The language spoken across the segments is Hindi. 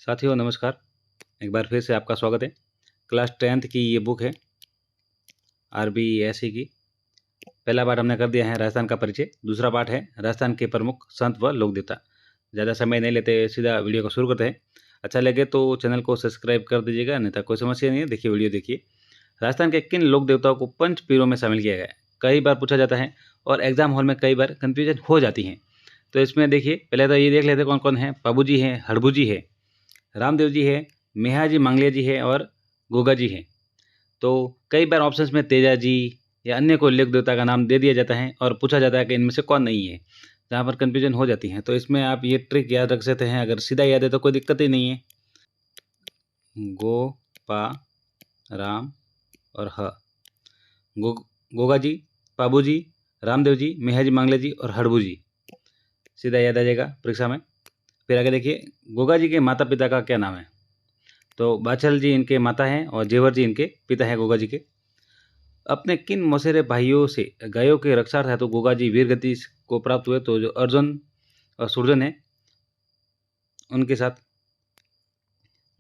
साथियों नमस्कार। एक बार फिर से आपका स्वागत है। क्लास 10th की ये बुक है RBSE की। पहला पार्ट हमने कर दिया है राजस्थान का परिचय। दूसरा पार्ट है राजस्थान के प्रमुख संत व लोक देवता। ज़्यादा समय नहीं लेते, सीधा वीडियो को शुरू करते हैं। अच्छा लगे तो चैनल को सब्सक्राइब कर दीजिएगा, नहीं तो कोई समस्या नहीं है। देखिए वीडियो देखिए। राजस्थान के किन लोक देवताओं को पंच पीरों में शामिल किया गया है? कई बार पूछा जाता है और एग्जाम हॉल में कई बार कन्फ्यूजन हो जाती है। तो इसमें देखिए, पहले तो ये देख लेते कौन कौन है। पाबू जी हैं, हड़बू जी है, रामदेव जी है, मेहा जी मांगलिया जी है और गोगा जी है। तो कई बार ऑप्शंस में तेजा जी या अन्य कोई लोक देवता का नाम दे दिया जाता है और पूछा जाता है कि इनमें से कौन नहीं है, जहाँ पर कन्फ्यूजन हो जाती है। तो इसमें आप ये ट्रिक याद रख सकते हैं। अगर सीधा याद है तो कोई दिक्कत ही नहीं है। गो, पा, राम और ह। गोगा जी, पाबू जी, रामदेव जी, मेहा जी मांगले जी और हड़बू जी। सीधा याद आ जाएगा परीक्षा में। फिर आगे देखिए, गोगा जी के माता पिता का क्या नाम है? तो बाछल जी इनके माता हैं और जेवर जी इनके पिता हैं गोगा जी के। अपने किन मौसेरे भाइयों से गायों के रक्षार्थ है तो गोगा जी वीर गति को प्राप्त हुए? तो जो अर्जुन और सुरजन है उनके साथ।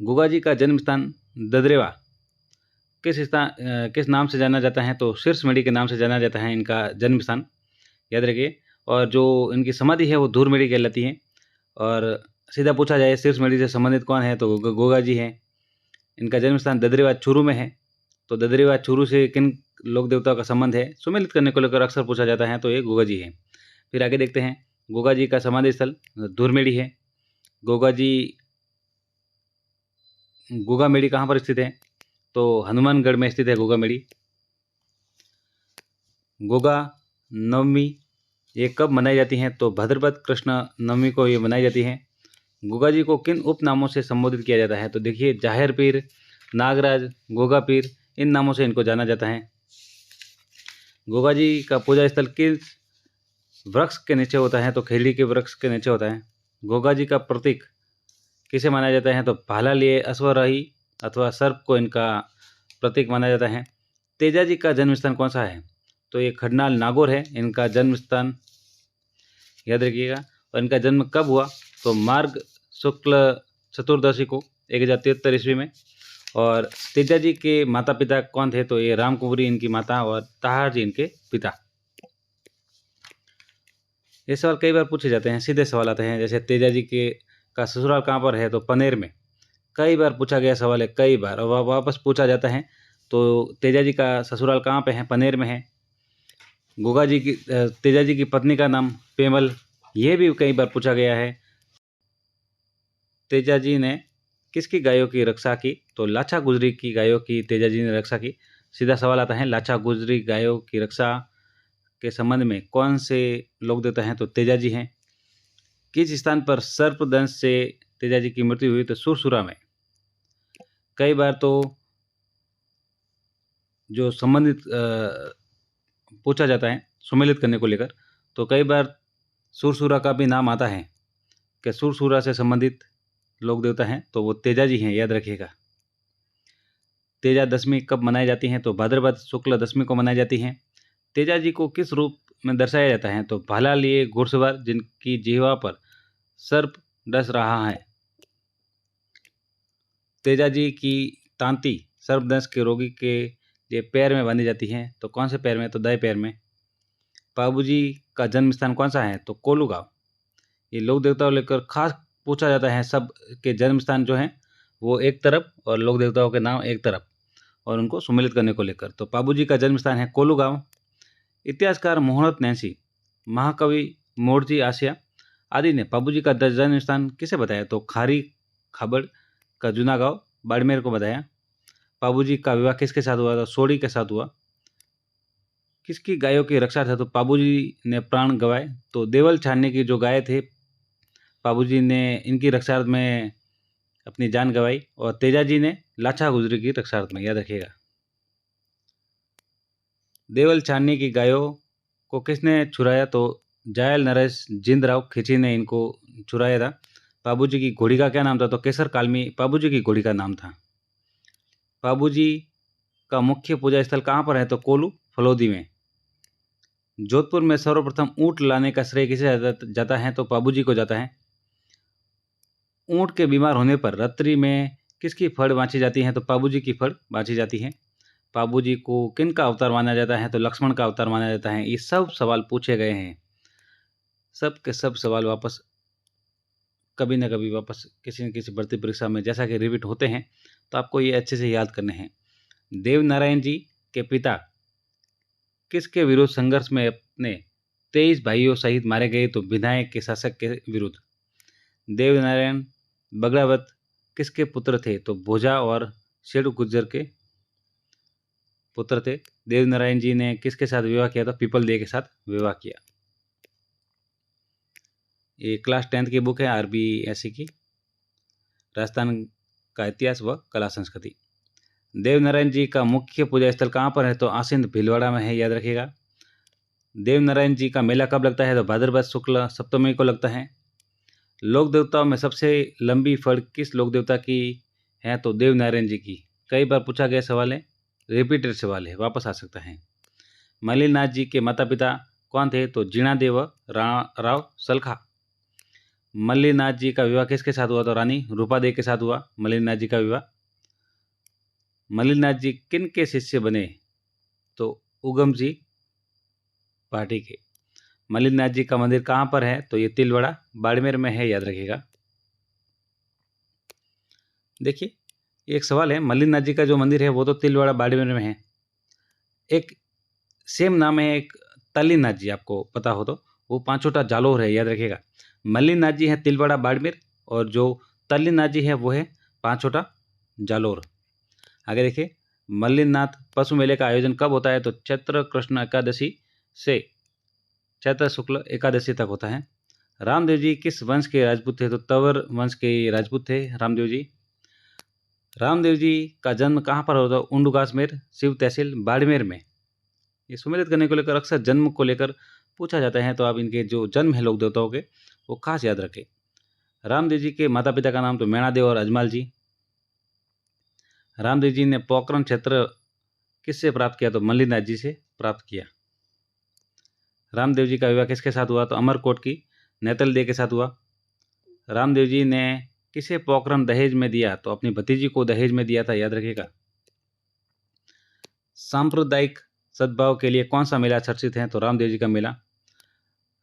गोगा जी का जन्म स्थान ददरेवा किस नाम से जाना जाता है? तो शीर्षमेढ़ी के नाम से जाना जाता है इनका जन्म स्थान, याद रखिए। और जो इनकी समाधि है वो धूरमेढ़ी कहलाती है। और सीधा पूछा जाए शीर्षमेढ़ी से संबंधित कौन है तो गोगा जी हैं। इनका जन्म स्थान ददरेवा चूरू में है। तो ददरेवा चूरू से किन लोक देवताओं का संबंध है सुमेलित करने को लेकर अक्सर पूछा जाता है, तो ये गोगा जी है। फिर आगे देखते हैं, गोगा जी का समाधि स्थल धूरमेढ़ी है। गोगामेढ़ी कहाँ पर स्थित है? तो हनुमानगढ़ में स्थित है गोगामेढ़ी। गोगा नवमी ये कब मनाई जाती है? तो भाद्रपद कृष्ण नवमी को ये मनाई जाती है। गोगा जी को किन उपनामों से संबोधित किया जाता है? तो देखिए, जाहिर पीर, नागराज, गोगा पीर, इन नामों से इनको जाना जाता है। गोगा जी का पूजा स्थल किस वृक्ष के नीचे होता है? तो खेली के वृक्ष के नीचे होता है। गोगा जी का प्रतीक किसे माना जाता है? तो भाला लिए अश्वराही अथवा सर्प को इनका प्रतीक माना जाता है। तेजा जी का जन्म स्थान कौन सा है? तो ये खडनाल नागौर है इनका जन्म स्थान, याद रखिएगा। और इनका जन्म कब हुआ? तो मार्ग शुक्ल चतुर्दशी को 1073 ईस्वी में। और तेजा जी के माता पिता कौन थे? तो ये राम कुंवरी इनकी माता और ताहार जी इनके पिता। ये सवाल कई बार पूछे जाते हैं, सीधे सवाल आते हैं। जैसे तेजा जी के का ससुराल कहाँ पर है? तो पनेर में। कई बार पूछा गया सवाल है, कई बार, और वापस पूछा जाता है। तो तेजा जी का ससुराल कहाँ पे है? पनेर में है। तेजा जी की पत्नी का नाम पेमल, ये भी कई बार पूछा गया है। तेजा जी ने किसकी गायों की रक्षा की? तो लाछा गुजरी की गायों की तेजा जी ने रक्षा की। सीधा सवाल आता है, लाछा गुजरी गायों की रक्षा के संबंध में कौन से लोक देवता हैं? तो तेजा जी हैं। किस स्थान पर सर्पदंश से तेजा जी की मृत्यु हुई? तो सुरसुरा में। कई बार तो जो संबंधित पूछा जाता है सुमेलित करने को लेकर, तो कई बार सुरसुरा का भी नाम आता है कि सुरसुरा से संबंधित लोक देवता हैं, तो वो तेजा जी हैं, याद रखिएगा। तेजा दशमी कब मनाई जाती हैं? तो भाद्रपद शुक्ल दशमी को मनाई जाती हैं। तेजा जी को किस रूप में दर्शाया जाता है? तो भाला लिए घुड़सवार जिनकी जिह्वा पर सर्प डस रहा है। तेजा जी की तांती सर्पदंश के रोगी के लिए पैर में बांधी जाती है। तो कौन से पैर में? तो दाएं पैर में। पाबू जी का जन्म स्थान कौन सा है? तो कोलू गांव। ये लोक देवताओं लेकर खास पूछा जाता है। सब के जन्म स्थान जो हैं वो एक तरफ और लोक देवताओं के नाम एक तरफ, और उनको सुमेलित करने को लेकर। तो पाबू जी का जन्म स्थान है कोलू गांव। इतिहासकार मोहम्मद नैंसी, महाकवि मोरजी आसिया आदि ने पाबू जी का जन्म स्थान किसे बताया? तो खारी खाबड़ का जूना गाँव बाड़मेर को बताया। पाबू जी का विवाह किसके साथ हुआ? था सोड़ी के साथ हुआ। किसकी गायों की रक्षा था? तो पाबू जी ने प्राण गंवाए। तो देवल छानने की जो गाय थे, पाबू जी ने इनकी रक्षार्थ में अपनी जान गंवाई। और तेजा जी ने लाछा गुजरी की रक्षार्थ में, याद रखिएगा। देवल छानने की गायों को किसने छुड़ाया? तो जायल नरेश जिंदराव खिची ने इनको छुड़ाया था। पाबू जी की घोड़ी का क्या नाम था? तो केसर कालमी पाबू जी की घोड़ी का नाम था। पाबू जी का मुख्य पूजा स्थल कहाँ पर है? तो कोलू फलोदी में। जोधपुर में सर्वप्रथम ऊंट लाने का श्रेय किसे जाता है? तो पाबू जी को जाता है। ऊँट के बीमार होने पर रात्रि में किसकी फड़ बाँची जाती है? तो पाबू जी की फड़ बाँची जाती है। पाबू जी को किन का अवतार माना जाता है? तो लक्ष्मण का अवतार माना जाता है। ये सब सवाल पूछे गए हैं। सब के सब सवाल वापस कभी न कभी वापस किसी न किसी भर्ती परीक्षा में जैसा कि रिपीट होते हैं, तो आपको ये अच्छे से याद करने हैं। देवनारायण जी के पिता किसके विरुद्ध संघर्ष में अपने 23 भाइयों सहित मारे गए? तो विनायक के शासक के विरुद्ध। देवनारायण बगड़ावत किसके पुत्र थे? तो भोजा और शेरू गुर्जर के पुत्र थे। देवनारायण जी ने किसके साथ विवाह किया? था पीपल देव के साथ विवाह किया। ये क्लास 10th की बुक है RBSC की, राजस्थान का इतिहास व कला संस्कृति। देवनारायण जी का मुख्य पूजा स्थल कहाँ पर है? तो आसिंद भीलवाड़ा में है, याद रखिएगा। देवनारायण जी का मेला कब लगता है? तो भाद्रपद शुक्ल सप्तमी को लगता है। लोक देवताओं में सबसे लंबी फड़ किस लोक देवता की है? तो देवनारायण जी की। कई बार पूछा गया सवाल है, रिपीटेड सवाल है, वापस आ सकता है। मल्लिनाथ जी के माता पिता कौन थे? तो जीणादेव व राव सलखा। मल्लिनाथ जी का विवाह किसके साथ हुआ? तो रानी रूपादेवी के साथ हुआ मल्लिनाथ जी का विवाह। मल्लिनाथ जी किन के शिष्य बने? तो उगम जी पार्टी के। मल्लिनाथ जी का मंदिर कहाँ पर है? तो ये तिलवाड़ा बाड़मेर में है, याद रखिएगा। देखिए एक सवाल है, मल्लिनाथ जी का जो मंदिर है वो तो तिलवाड़ा बाड़मेर में है। एक सेम नाम है एक तल्लीनाथ जी, आपको पता हो तो, वो पांचोटा जालोर है, याद रखिएगा। मल्लिनाथ जी है तिलवाड़ा बाड़मेर और जो तल्लीनाथ जी है वो है पांचोटा जालोर। आगे देखिए, मल्लिनाथ पशु मेले का आयोजन कब होता है? तो चैत्र कृष्ण एकादशी से चैत्र शुक्ल एकादशी तक होता है। रामदेव जी किस वंश के राजपूत थे? तो तंवर वंश के राजपूत थे रामदेव जी। रामदेव जी का जन्म कहाँ पर होता? उंडुगास में शिव तहसील बाड़मेर में। ये सुमेलित करने को लेकर अक्सर जन्म को लेकर पूछा जाता है, तो आप इनके जो जन्म है लोक देवताओं के वो खास याद रखें। रामदेव जी के माता पिता का नाम तो मैणादेव और अजमाल जी। रामदेव जी ने पोखरण क्षेत्र किससे प्राप्त किया? तो मल्लिनाथ जी से प्राप्त किया। रामदेव जी का विवाह किसके साथ हुआ? तो अमरकोट की नेतल दे के साथ हुआ। रामदेव जी ने किसे पोखरण दहेज में दिया? तो अपनी भतीजी को दहेज में दिया था, याद रखिएगा। सांप्रदायिक सद्भाव के लिए कौन सा मेला चर्चित है? तो रामदेव जी का मेला।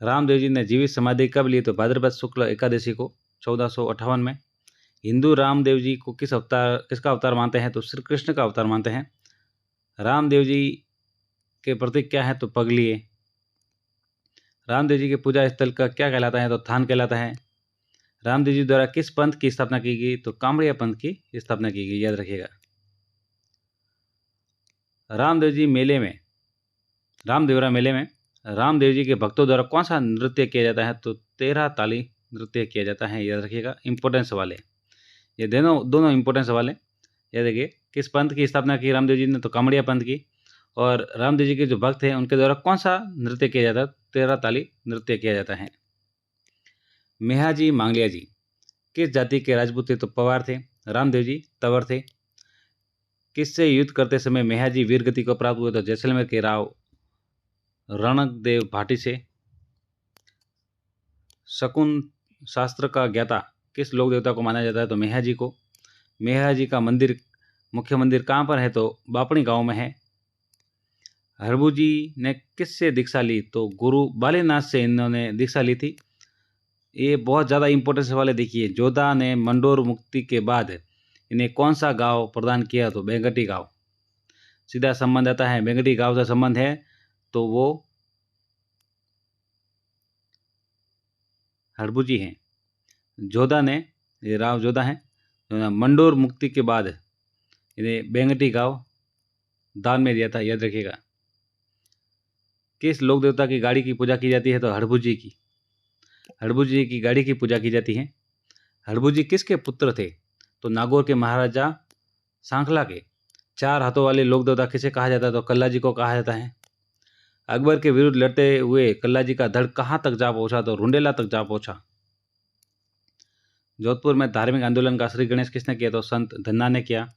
रामदेव जी ने जीवित समाधि कब ली? तो भाद्रपद शुक्ल एकादशी को 1458 में। हिंदू रामदेव जी को किसका अवतार मानते हैं? तो श्री कृष्ण का अवतार मानते हैं। रामदेव जी के प्रतीक क्या है? तो पगलिए। रामदेव जी के पूजा स्थल का क्या कहलाता है? तो थान कहलाता है। रामदेव जी द्वारा किस पंथ की स्थापना की गई? तो कामड़िया पंथ की स्थापना की गई, याद रखिएगा। रामदेवरा मेले में रामदेव जी के भक्तों द्वारा कौन सा नृत्य किया जाता है? तो 13 ताली नृत्य किया जाता है, याद रखिएगा। इंपॉर्टेंट सवाल है ये, दोनों इंपॉर्टेंट सवाल है, याद रखिए। किस पंथ की स्थापना की रामदेव जी ने? तो कामड़िया पंथ की। और रामदेव जी के जो भक्त हैं उनके द्वारा कौन सा नृत्य किया जाता है? 13 ताली नृत्य किया जाता है। मेहाजी मांगलिया जी किस जाति के राजपूत थे? तो पवार थे। रामदेव जी तंवर थे। किससे युद्ध करते समय मेहाजी वीरगति को प्राप्त हुए? तो जैसलमेर के राव रणकदेव भाटी से। शकुन शास्त्र का ज्ञाता किस लोक देवता को माना जाता है? तो मेहाजी को। मेहाजी का मुख्य मंदिर कहाँ पर है? तो बापणी गांव में है। हरबू जी ने किससे दीक्षा ली? तो गुरु बालीनाथ से इन्होंने दीक्षा ली थी। ये बहुत ज़्यादा इंपॉर्टेंट सवाल है। देखिए, जोधा ने मंडोर मुक्ति के बाद इन्हें कौन सा गांव प्रदान किया? तो बेंगटी गांव। सीधा संबंध आता है, बेंगटी गांव से संबंध है तो वो हरबू जी हैं। जोधा ने, ये राव जोधा हैं, मंडोर मुक्ति के बाद इन्हें बेंगटी गांव दान में दिया था, याद रखिएगा। किस लोक देवता की गाड़ी की पूजा की जाती है? तो हड़बू जी की। हड़बू जी की गाड़ी की पूजा की जाती है। हड़बू जी किसके पुत्र थे? तो नागौर के महाराजा सांखला के। 4 हाथों वाले लोक देवता किसे कहा जाता है? तो कल्ला जी को कहा जाता है। अकबर के विरुद्ध लड़ते हुए कल्ला जी का धड़ कहाँ तक जा पहुंचा? तो रुंडेला तक जा पहुंचा। जोधपुर में धार्मिक आंदोलन का श्री गणेश किसने किया? तो संत धन्ना ने किया।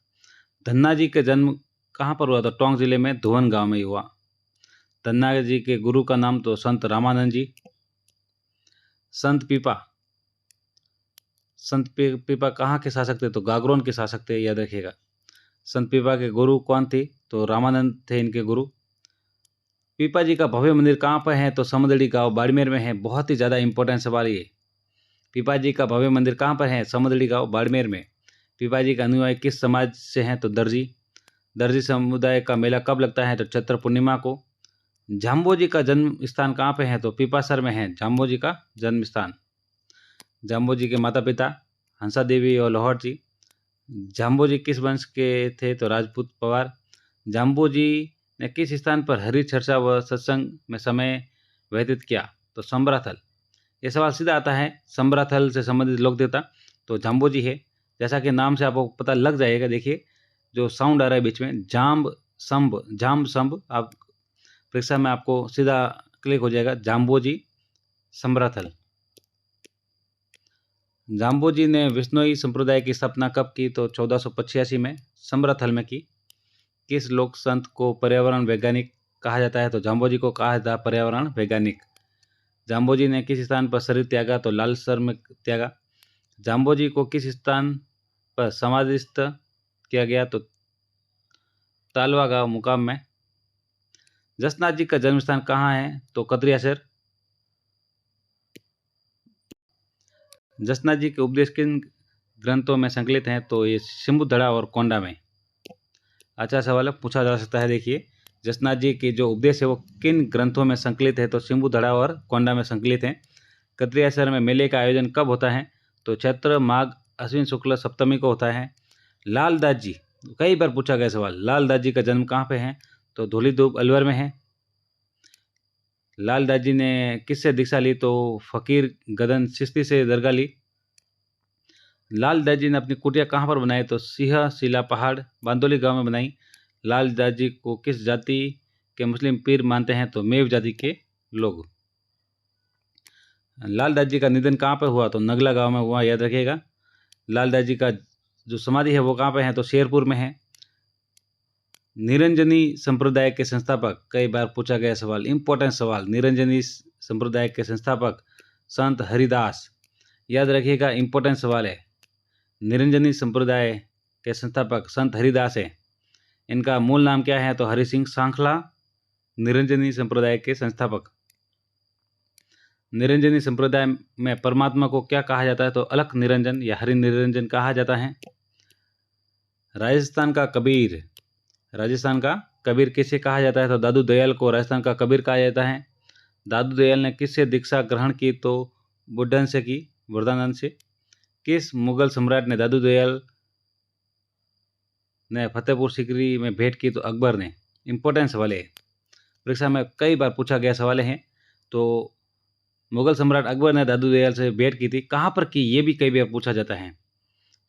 धन्ना जी का जन्म कहाँ पर हुआ? तो टोंक जिले में धुवन गांव में हुआ। धन्ना जी के गुरु का नाम तो संत रामानंद जी। संत पीपा संत पीपा कहाँ के शासक थे? तो गागरोन के शासक थे, याद रखिएगा। संत पीपा के गुरु कौन थे? तो रामानंद थे इनके गुरु। पीपा जी का भव्य मंदिर कहाँ पर है? तो समदड़ी गांव बाड़मेर में है। बहुत ही ज़्यादा इंपॉर्टेंट सवाल ये। पीपा जी का भव्य मंदिर कहाँ पर है? समदड़ी गांव बाड़मेर में। पीपा जी का अनुयायी किस समाज से हैं? तो दर्जी। दर्जी समुदाय का मेला कब लगता है? तो चैत्र पूर्णिमा को। जाम्बोजी का जन्म स्थान कहाँ पे है? तो पीपासर में है जाम्बोजी का जन्म स्थान। जाम्बोजी के माता पिता हंसा देवी और लाहौर जी। जाम्बोजी किस वंश के थे? तो राजपूत पवार। जाम्बोजी ने किस स्थान पर हरि चर्चा व सत्संग में समय व्यतीत किया? तो संबराथल। ये सवाल सीधा आता है संबराथल से संबंधित लोक देवता, तो जाम्बोजी है। जैसा कि नाम से आपको पता लग जाएगा, देखिए जो साउंड आ रहा है बीच में, जाम्ब संब, आप परीक्षा में आपको सीधा क्लिक हो जाएगा जाम्बोजी संबराथल। जाम्बोजी ने विश्नोई संप्रदाय की स्थापना कब की? तो 1485 में संबराथल में की। किस लोक संत को पर्यावरण वैज्ञानिक कहा जाता है? तो जाम्बोजी को कहा जाता है पर्यावरण वैज्ञानिक। जाम्बोजी ने किस स्थान पर शरीर त्यागा? तो लालसर में त्यागा। जाम्बोजी को किस स्थान पर समाधिस्थ किया गया? तो तालवा गांव मुकाम में। जसनाथ जी का जन्म स्थान कहाँ है? तो कतरियासर। जसनाथ जी के उपदेश किन ग्रंथों में संकलित हैं? तो ये शंभुधड़ा और कोंडा में। अच्छा सवाल है, पूछा जा सकता है। देखिए जसनाथ जी के जो उपदेश है वो किन ग्रंथों में संकलित है? तो शंभुधड़ा और कोंडा में संकलित हैं। कतरियासर में मेले का आयोजन कब होता है? तो चैत्र माघ अश्विन शुक्ल सप्तमी को होता है। लालदास जी, कई बार पूछा गया सवाल, लालदास जी का जन्म कहाँ पे है? तो धौलीधूप अलवर में है। लालदास जी ने किससे दीक्षा ली? तो फकीर गदन चिश्ती से दरगाह ली। लालदास जी ने अपनी कुटिया कहाँ पर बनाई? तो सिंह शिला पहाड़ बांदोली गांव में बनाई। लालदास जी को किस जाति के मुस्लिम पीर मानते हैं? तो मेव जाति के लोग। लालदास जी का निधन कहाँ पर हुआ? तो नगला गांव में हुआ, याद रखिएगा। लालदास जी का जो समाधि है वो कहाँ पे है? तो शेरपुर में है। निरंजनी संप्रदाय के संस्थापक, कई बार पूछा गया सवाल, इंपॉर्टेंट सवाल। निरंजनी संप्रदाय के संस्थापक संत हरिदास, याद रखिएगा, इंपॉर्टेंट सवाल है। निरंजनी संप्रदाय के संस्थापक संत हरिदास है। इनका मूल नाम क्या है? तो हरि सिंह सांखला, निरंजनी संप्रदाय के संस्थापक। निरंजनी संप्रदाय में परमात्मा को क्या कहा जाता है? तो अलख निरंजन या हरि निरंजन कहा जाता है। राजस्थान का कबीर किसे कहा जाता है? तो दादू दयाल को राजस्थान का कबीर कहा जाता है। दादू दयाल ने किससे दीक्षा ग्रहण की? तो बुड्ढन से की, वरदानंद से। किस मुगल सम्राट ने दादू दयाल ने फतेहपुर सीकरी में भेंट की? तो अकबर ने। इंपॉर्टेंट सवाल है, परीक्षा में कई बार पूछा गया सवाल है। तो मुगल सम्राट अकबर ने दादू दयाल से भेंट की थी, कहाँ पर की? ये भी कई बार पूछा जाता है।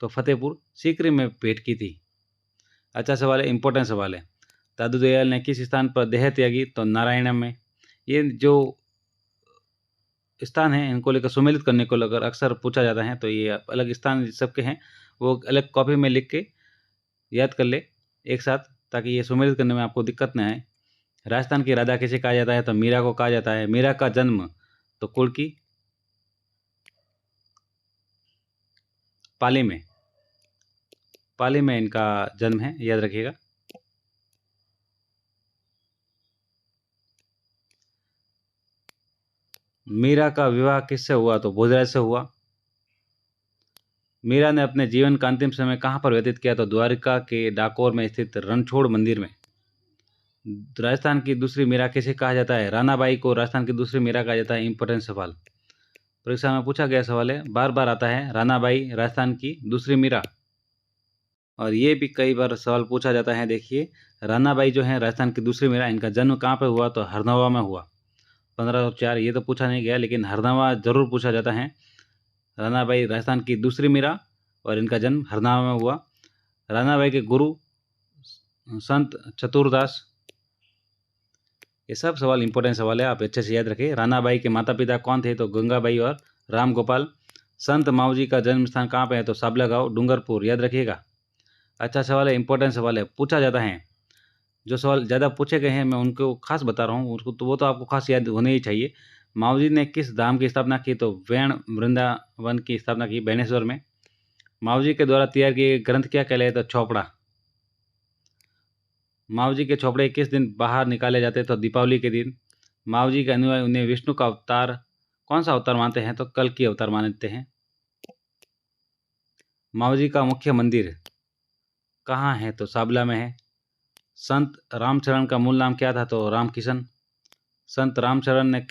तो फतेहपुर सीकरी में भेंट की थी। अच्छा सवाल है, इंपॉर्टेंट सवाल है। दादू दयाल ने किस स्थान पर देह त्यागी? तो नारायणम में। ये जो स्थान है इनको लेकर सुमेलित करने को लेकर अक्सर पूछा जाता है, तो ये अलग स्थान सबके हैं, वो अलग कॉपी में लिख के याद कर ले एक साथ, ताकि ये सुमेलित करने में आपको दिक्कत न आए। राजस्थान की राधा किसे कहा जाता है? तो मीरा को कहा जाता है। मीरा का जन्म तो कुड़की पाली में इनका जन्म है, याद रखिएगा। मीरा का विवाह किससे हुआ? तो भोजराज से हुआ। मीरा ने अपने जीवन का अंतिम समय कहाँ पर व्यतीत किया? तो द्वारिका के डाकोर में स्थित रणछोड़ मंदिर में। राजस्थान की दूसरी मीरा किसे कहा जाता है? रानाबाई को राजस्थान की दूसरी मीरा कहा जाता है। इंपॉर्टेंट सवाल, परीक्षा में पूछा गया सवाल है, बार बार आता है, रानाबाई राजस्थान की दूसरी मीरा। और ये भी कई बार सवाल पूछा जाता है। देखिए रानाबाई जो है राजस्थान की दूसरी मीरा, इनका जन्म कहाँ पर हुआ? तो हरनवा में हुआ 1504। ये तो पूछा नहीं गया, लेकिन हरनवा जरूर पूछा जाता है। रानाबाई राजस्थान की दूसरी मीरा और इनका जन्म हरनवा में हुआ। रानाबाई के गुरु संत चतुरदास। ये सब सवाल इंपॉर्टेंट सवाल है, आप अच्छे से याद रखें। रानाबाई के माता पिता कौन थे? तो गंगाबाई और राम गोपाल। संत माऊजी का जन्म स्थान कहाँ पे है? तो साबला गाँव डूंगरपुर, याद रखिएगा। अच्छा सवाल है, इंपॉर्टेंट सवाल है, पूछा जाता है। जो सवाल ज़्यादा पूछे गए हैं मैं उनको खास बता रहा हूँ, उसको तो वो तो आपको खास याद होने ही चाहिए। माऊजी ने किस धाम की स्थापना की? तो वैण वृंदावन की स्थापना की बेणेश्वर में। माऊजी के द्वारा तैयार किए ग्रंथ क्या कहलाए? तो चौपड़ा। माऊजी के चौपड़े किस दिन बाहर निकाले जाते? तो दीपावली के दिन। माऊजी के अनुयायी उन्हें विष्णु का अवतार, कौन सा अवतार मानते हैं? तो कल की अवतार मानते हैं। माऊजी का मुख्य मंदिर कहाँ है? तो साबला में है। संत रामचरण का मूल नाम क्या था? तो रामकिशन। संत रामचरण ने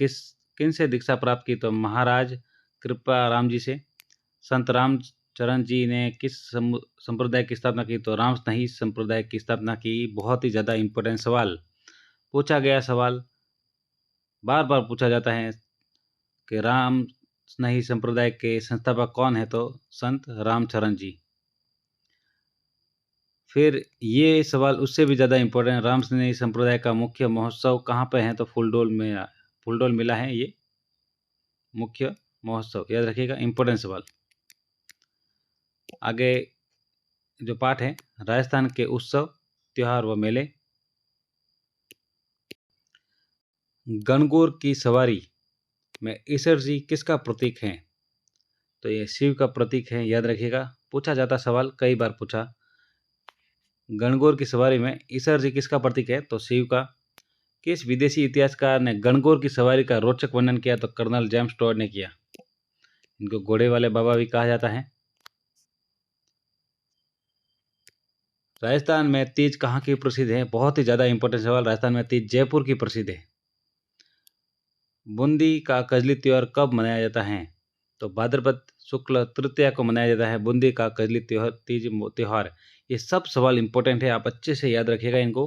किन से दीक्षा प्राप्त की? तो महाराज कृपा राम जी से। संत रामचरण जी ने किस संप्रदाय की स्थापना की? तो रामस्नेही संप्रदाय की स्थापना की। बहुत ही ज़्यादा इम्पोर्टेंट सवाल पूछा गया, सवाल बार बार पूछा जाता है कि रामस्नेही संप्रदाय के संस्थापक कौन है? तो संत रामचरण जी। फिर ये सवाल उससे भी ज़्यादा इम्पोर्टेंट, रामस्नेही संप्रदाय का मुख्य महोत्सव कहाँ पे है? तो फूलडोल में, फूलडोल मिला है ये मुख्य महोत्सव, याद रखिएगा, इम्पोर्टेंट सवाल। आगे जो पाठ है, राजस्थान के उत्सव, त्योहार व मेले। गणगौर की सवारी में ईसर जी किसका प्रतीक है? तो ये शिव का प्रतीक है, याद रखिएगा, पूछा जाता सवाल, कई बार पूछा। गणगौर की सवारी में ईसर जी किसका प्रतीक है? तो शिव का। किस विदेशी इतिहासकार ने गणगौर की सवारी का रोचक वर्णन किया? तो कर्नल जेम्स टॉड ने किया। इनको घोड़े वाले बाबा भी कहा जाता है। राजस्थान में तीज कहाँ की प्रसिद्ध है? बहुत ही ज़्यादा इंपॉर्टेंट सवाल। राजस्थान में तीज जयपुर की प्रसिद्ध है। बूंदी का कजली त्योहार कब मनाया जाता है? तो भाद्रपद शुक्ल तृतीया को मनाया जाता है बूंदी का कजली त्योहार, तीज त्योहार। ये सब सवाल इंपॉर्टेंट है, आप अच्छे से याद रखिएगा इनको।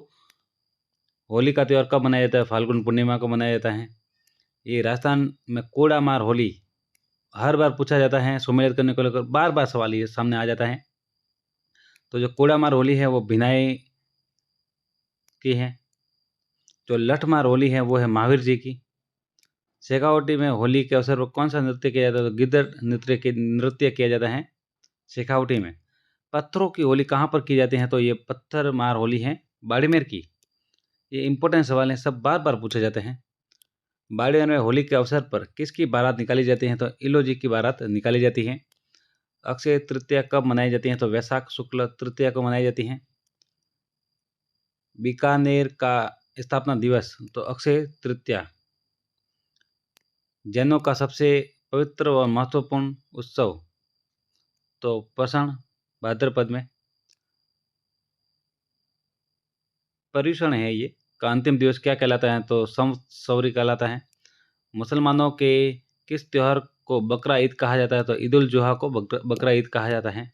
होली का त्यौहार कब मनाया जाता है? फाल्गुन पूर्णिमा को मनाया जाता है। ये राजस्थान में कोड़ा मार होली हर बार पूछा जाता है, सुमेलित करने को लेकर बार बार सवाल ये सामने आ जाता है। तो जो कोड़ा मार होली है वो भिनाई की है। जो लठमार होली है वो है महावीर जी की। शेखावटी में होली के अवसर पर कौन सा नृत्य किया जाता है? तो गिद्दड़ नृत्य किया जाता है शेखावटी में। पत्थरों की होली कहाँ पर की जाती है? तो ये पत्थर मार होली है बाड़मेर की। ये इंपॉर्टेंट सवाल है, सब बार बार पूछे जाते हैं। बाड़मेर में होली के अवसर पर किसकी बारात निकाली जाती है? तो इलो जी की बारात निकाली जाती है। अक्षय तृतीया कब मनाई जाती है? तो वैशाख शुक्ल तृतीया को मनाई जाती है। बीकानेर का स्थापना दिवस, तो अक्षय तृतीया। जैनों का सबसे पवित्र और महत्वपूर्ण उत्सव, तो पसण भाद्रपद में। पर्युषण है ये का अंतिम दिवस क्या कहलाता है? तो संवत्सरी कहलाता है। मुसलमानों के किस त्योहार को बकरा ईद कहा जाता है? तो ईद उल जुहा को बकरा ईद कहा जाता है।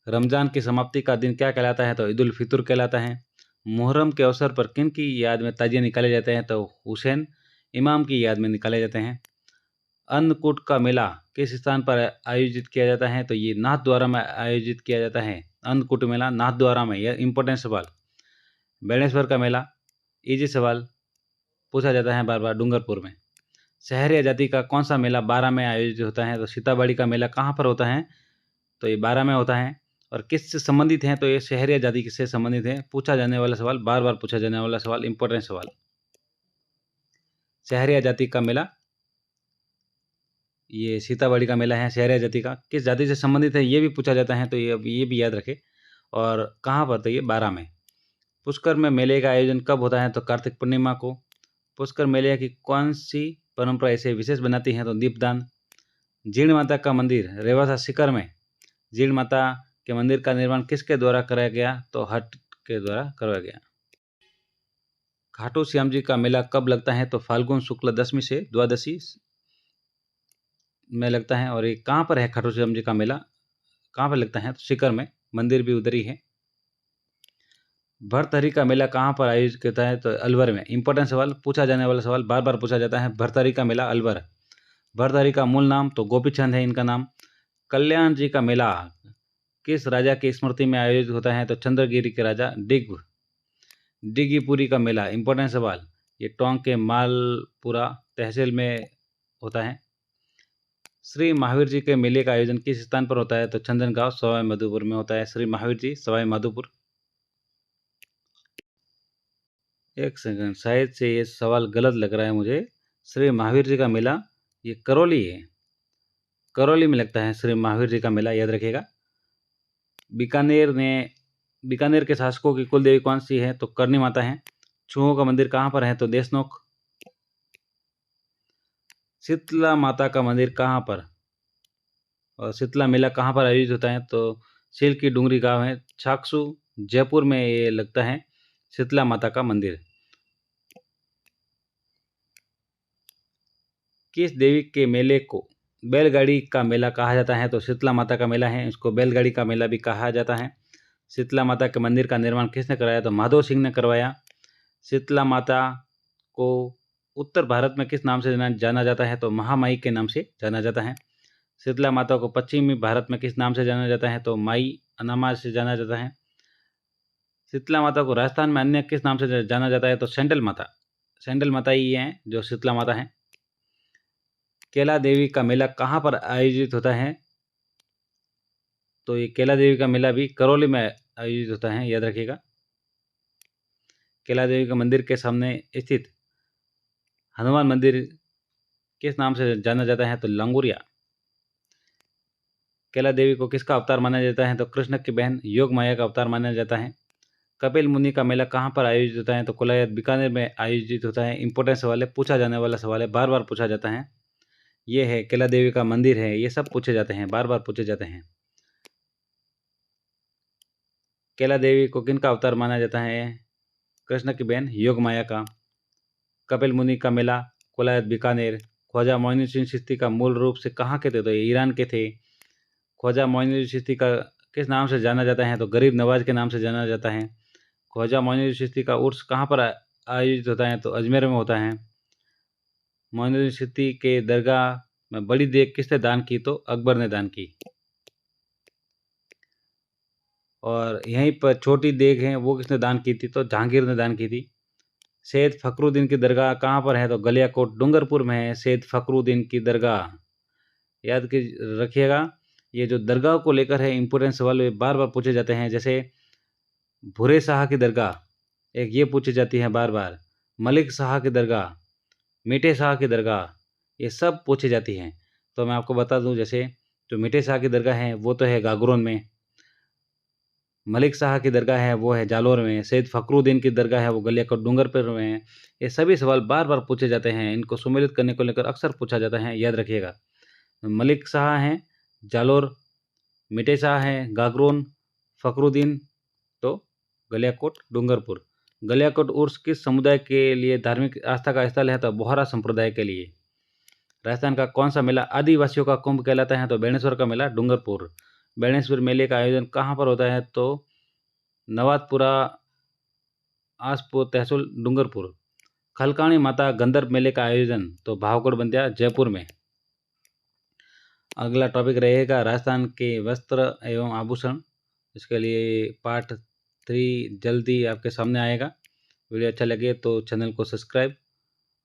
रमजान की समाप्ति का दिन क्या कहलाता है? तो ईद उल फितर कहलाता है। मुहर्रम के अवसर पर किन की याद में ताजिए निकाले जाते हैं? तो हुसैन इमाम की याद में निकाले जाते हैं। अन्नकूट का मेला किस स्थान पर आयोजित किया जाता है? तो ये नाथद्वारा में आयोजित किया जाता है। अन्नकूट मेला नाथद्वारा में, यह इंपॉर्टेंट सवाल। बेणेश्वर का मेला, इजी सवाल पूछा जाता है बार बार, डूंगरपुर में। शहरिया जाति का कौन सा मेला 12 में आयोजित होता है? तो सीताबाड़ी का मेला कहाँ पर होता है? तो ये 12 में होता है। और किससे संबंधित है? तो ये शहरिया जाति से संबंधित है। पूछा जाने वाला सवाल, बार बार पूछा जाने वाला सवाल, इंपॉर्टेंट सवाल। शहरिया जाति का मेला, ये सीताबाड़ी का मेला है शहरिया जाति का। किस जाति से संबंधित है ये भी पूछा जाता है, तो ये भी याद रखें। और कहाँ पर? तो ये 12 में। पुष्कर में मेले का आयोजन कब होता है? तो कार्तिक पूर्णिमा को। पुष्कर मेले की कौन सी परंपरा इसे विशेष बनाती है? तो दीपदान। जीण माता का मंदिर रेवासा सीकर में, जीण माता के मंदिर का निर्माण किसके द्वारा कराया गया? तो हट के द्वारा करवाया गया। खाटू श्याम जी का मेला कब लगता है? तो फाल्गुन शुक्ल दशमी से द्वादशी में लगता है। और ये कहाँ पर है खाटू श्याम जी का मेला, कहाँ पर लगता है? तो सीकर में, मंदिर भी उधर ही है। भरथरी का मेला कहाँ पर आयोजित होता है? तो अलवर में। इंपॉर्टेंट सवाल, पूछा जाने वाला सवाल, बार बार पूछा जाता है। भरथरी का मेला अलवर। भरथरी का मूल नाम, तो गोपीचंद है इनका नाम। कल्याण जी का मेला किस राजा की स्मृति में आयोजित होता है? तो चंद्रगिरी के राजा डिगीपुरी का मेला, इंपॉर्टेंट सवाल, ये टोंक के मालपुरा तहसील में होता है। श्री महावीर जी के मेले का आयोजन किस स्थान पर होता है? तो चंदनगांव सवाई माधोपुर में होता है। श्री महावीर जी सवाई माधोपुर। एक सेकंड, शायद से ये सवाल गलत लग रहा है मुझे। श्री महावीर जी का मेला ये करौली है, करौली में लगता है श्री महावीर जी का मेला, याद रखिएगा। बीकानेर के शासकों की कुल देवी कौन सी है? तो करनी माता है। चूहों का मंदिर कहाँ पर है? तो देशनोक। शीतला माता का मंदिर कहाँ पर और शीतला मेला कहाँ पर आयोजित होता है? तो सील की डूंगरी गांव है, छाक्षू, जयपुर में ये लगता है शीतला माता का मंदिर। किस देवी के मेले को बैलगाड़ी का मेला कहा जाता है? तो शीतला माता का मेला है, इसको बैलगाड़ी का मेला भी कहा जाता है। शीतला माता के मंदिर का निर्माण किसने कराया? तो माधव सिंह ने करवाया। शीतला माता को उत्तर भारत में किस नाम से जाना जाता है? तो महामाई के नाम से जाना जाता है। शीतला माता को पश्चिमी भारत में किस नाम से जाना जाता है? तो माई अनामा से जाना जाता है। शीतला माता को राजस्थान में अन्य किस नाम से जाना जाता है? तो सैंडल माता, सैंडल माता ही है जो शीतला माता है। केला देवी का मेला कहाँ पर आयोजित होता है? तो ये केला देवी का मेला भी करौली में आयोजित होता है, याद रखिएगा। केला देवी का मंदिर के सामने स्थित हनुमान मंदिर किस नाम से जाना जाता है? तो लंगूरिया। केला देवी को किसका अवतार माना जाता है? तो कृष्ण की बहन योग माया का अवतार माना जाता है। कपिल मुनि का मेला कहाँ पर आयोजित होता है? तो कोलायत बीकानेर में आयोजित होता है। इंपॉर्टेंट सवाल है, पूछा जाने वाला सवाल है, बार बार पूछा जाता है। ये है केला देवी का मंदिर है, ये सब पूछे जाते हैं, बार बार पूछे जाते हैं। केला देवी को किनका अवतार माना जाता है? कृष्ण की बहन योग माया का। कपिल मुनि का मेला कोलायत बीकानेर। ख्वाजा मोइनुद्दीन चिश्ती का मूल रूप से कहाँ के थे? तो ये ईरान के थे। ख्वाजा मोइनुद्दीन चिश्ती का किस नाम से जाना जाता है? तो गरीब नवाज के नाम से जाना जाता है। ख्वाजा मोइनुद्दीन चिश्ती का उर्स कहाँ पर आयोजित होता है? तो अजमेर में होता है। मोइनुद्दीन चिश्ती के दरगाह में बड़ी देग किसने दान की? तो अकबर ने दान की। और यहीं पर छोटी देग है, वो किसने दान की थी? तो जहांगीर ने दान की थी। सैयद फखरुद्दीन की दरगाह कहाँ पर है? तो गलियाकोट डूंगरपुर में है सैयद फखरुद्दीन की दरगाह, याद रखिएगा। ये जो दरगाह को लेकर है इंपॉर्टेंट सवाल बार बार पूछे जाते हैं, जैसे भूरे शाह की दरगाह, एक ये पूछी जाती है बार बार। मलिक शाह की दरगाह, मीठे शाह की दरगाह, ये सब पूछी जाती हैं। तो मैं आपको बता दूं, जैसे जो मीठे शाह की दरगाह है वो तो है गागरोन में, मलिक शाह की दरगाह है वो है जालोर में, सैयद फखरुद्दीन की दरगाह है वो गलियाकोट डूंगरपुर में है। ये सभी सवाल बार बार पूछे जाते हैं, इनको सुमेलित करने को लेकर अक्सर पूछा जाता है, याद रखिएगा। मलिक शाह हैं जालोर, मीठे शाह हैं गागरोन, फखरुद्दीन तो गलियाकोट डूंगरपुर। गलियाकोट उर्स किस समुदाय के लिए धार्मिक आस्था का स्थल है? तो बोहरा संप्रदाय के लिए। राजस्थान का कौन सा मेला आदिवासियों का कुंभ कहलाता है? तो बेणेश्वर का मेला डूंगरपुर। बेणेश्वर मेले का आयोजन कहाँ पर होता है? तो नवातपुरा आसपुर तहसील डूंगरपुर। खलकाणी माता गंधर्व मेले का आयोजन तो भावगढ़ बंदिया जयपुर में। अगला टॉपिक रहेगा राजस्थान के वस्त्र एवं आभूषण। इसके लिए पार्ट 3 जल्दी आपके सामने आएगा। वीडियो अच्छा लगे तो चैनल को सब्सक्राइब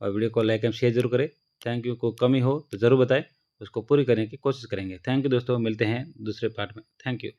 और वीडियो को लाइक एंड शेयर जरूर करें। Thank you. को कमी हो तो ज़रूर बताएं, उसको पूरी करने की कोशिश करेंगे। थैंक यू दोस्तों, मिलते हैं दूसरे पार्ट में। Thank you.